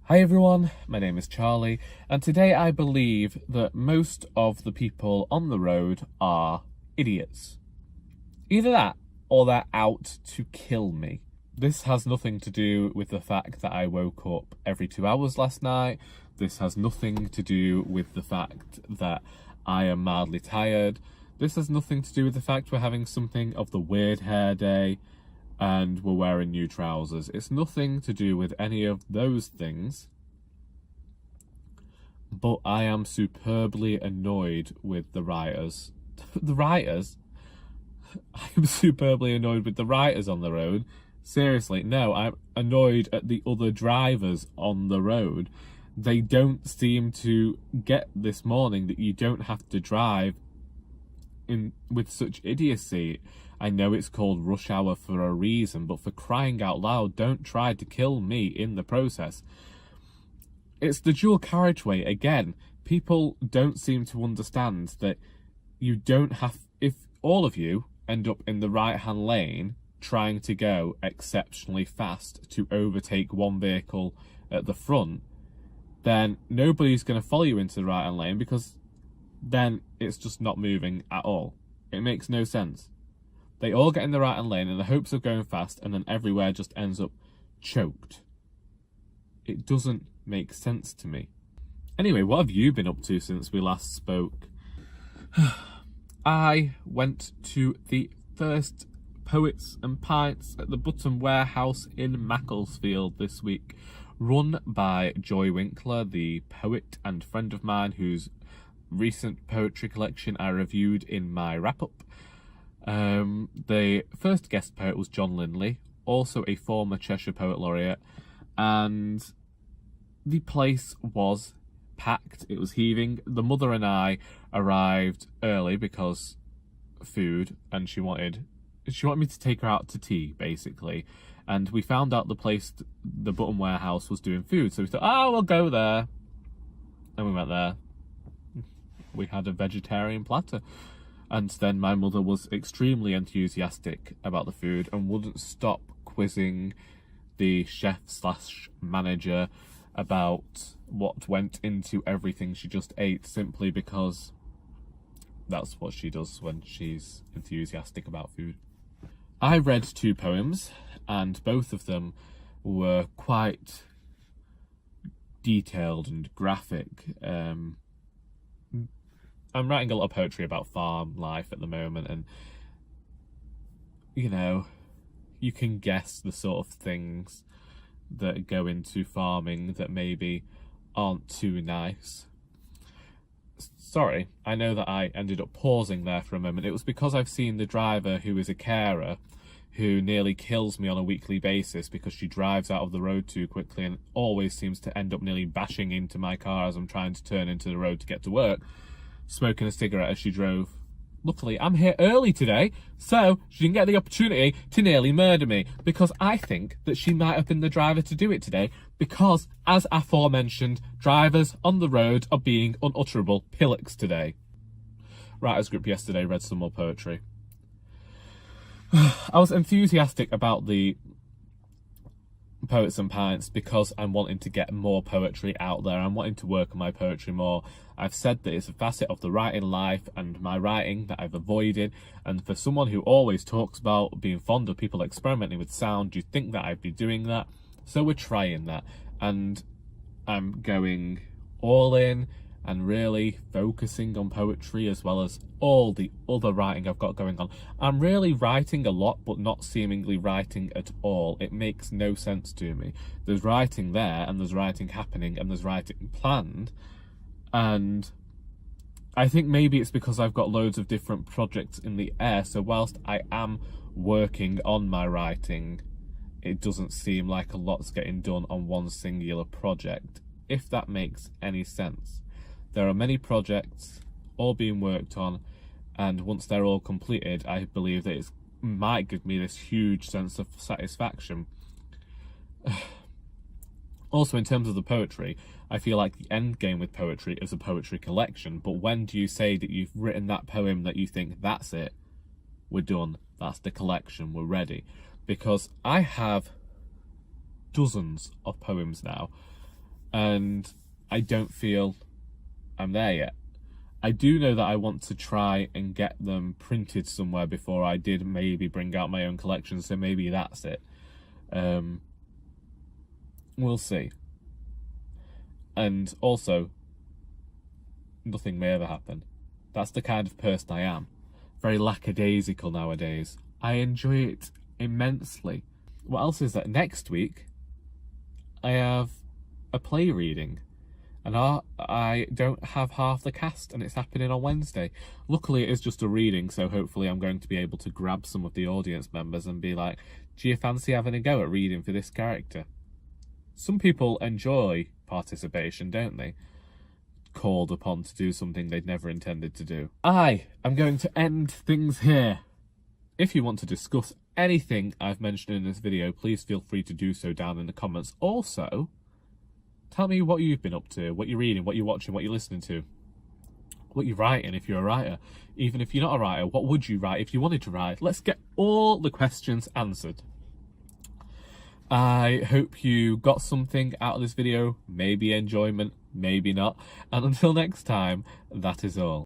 Hi everyone, my name is Charlie, and today I believe that most of the people on the road are idiots. Either that, or they're out to kill me. This has nothing to do with the fact that I woke up every 2 hours last night. This has nothing to do with the fact that I am mildly tired. This has nothing to do with the fact we're having something of the weird hair day and we're wearing new trousers. It's nothing to do with any of those things. But I am superbly annoyed with the writers. The writers? I am superbly annoyed with the writers on the road. Seriously, no, I'm annoyed at the other drivers on the road. They don't seem to get this morning that you don't have to drive in with such idiocy. I know it's called rush hour for a reason, but for crying out loud, don't try to kill me in the process. It's the dual carriageway again. People don't seem to understand that you don't have, if all of you end up in the right-hand lane trying to go exceptionally fast to overtake one vehicle at the front, then nobody's going to follow you into the right-hand lane because then it's just not moving at all. It makes no sense. They all get in the right-hand lane in the hopes of going fast, and then everywhere just ends up choked. It doesn't make sense to me. Anyway, what have you been up to since we last spoke? I went to the first Poets and Pints at the Button Warehouse in Macclesfield this week, run by Joy Winkler, the poet and friend of mine whose recent poetry collection I reviewed in my wrap-up. The first guest poet was John Lindley, also a former Cheshire Poet Laureate, and the place was packed. It was heaving. The mother and I arrived early because food, and she wanted me to take her out to tea, basically. And we found out the place, the Button Warehouse, was doing food, so we thought, we'll go there. And we went there. We had a vegetarian platter. And then my mother was extremely enthusiastic about the food and wouldn't stop quizzing the chef/manager about what went into everything she just ate, simply because that's what she does when she's enthusiastic about food. I read 2 poems, and both of them were quite detailed and graphic. I'm writing a lot of poetry about farm life at the moment, and you can guess the sort of things that go into farming that maybe aren't too nice. Sorry, I know that I ended up pausing there for a moment. It was because I've seen the driver who is a carer who nearly kills me on a weekly basis because she drives out of the road too quickly and always seems to end up nearly bashing into my car as I'm trying to turn into the road to get to work, smoking a cigarette as she drove. Luckily, I'm here early today, so she didn't get the opportunity to nearly murder me, because I think that she might have been the driver to do it today, because, as aforementioned, drivers on the road are being unutterable pillocks today. Writers group yesterday read some more poetry. I was enthusiastic about the Poets and Pints because I'm wanting to get more poetry out there. I'm wanting to work on my poetry more. I've said that it's a facet of the writing life and my writing that I've avoided, and for someone who always talks about being fond of people experimenting with sound, you'd think that I'd be doing that. So we're trying that, and I'm going all in and really focusing on poetry as well as all the other writing I've got going on. I'm really writing a lot, but not seemingly writing at all. It makes no sense to me. There's writing there, and there's writing happening, and there's writing planned, and I think maybe it's because I've got loads of different projects in the air, so whilst I am working on my writing, it doesn't seem like a lot's getting done on one singular project, if that makes any sense. There are many projects all being worked on, and once they're all completed, I believe that it might give me this huge sense of satisfaction. Also, in terms of the poetry, I feel like the end game with poetry is a poetry collection, but when do you say that you've written that poem that you think, that's it, we're done, that's the collection, we're ready? Because I have dozens of poems now, and I don't feel I'm there yet. I do know that I want to try and get them printed somewhere before I did maybe bring out my own collection, so maybe that's it. We'll see. And also, nothing may ever happen. That's the kind of person I am. Very lackadaisical nowadays. I enjoy it immensely. What else is that? Next week, I have a play reading. And I don't have half the cast, and it's happening on Wednesday. Luckily, it is just a reading, so hopefully I'm going to be able to grab some of the audience members and be like, do you fancy having a go at reading for this character? Some people enjoy participation, don't they? Called upon to do something they'd never intended to do. I am going to end things here. If you want to discuss anything I've mentioned in this video, please feel free to do so down in the comments. Also, tell me what you've been up to, what you're reading, what you're watching, what you're listening to, what you're writing if you're a writer. Even if you're not a writer, what would you write if you wanted to write? Let's get all the questions answered. I hope you got something out of this video, maybe enjoyment, maybe not. And until next time, that is all.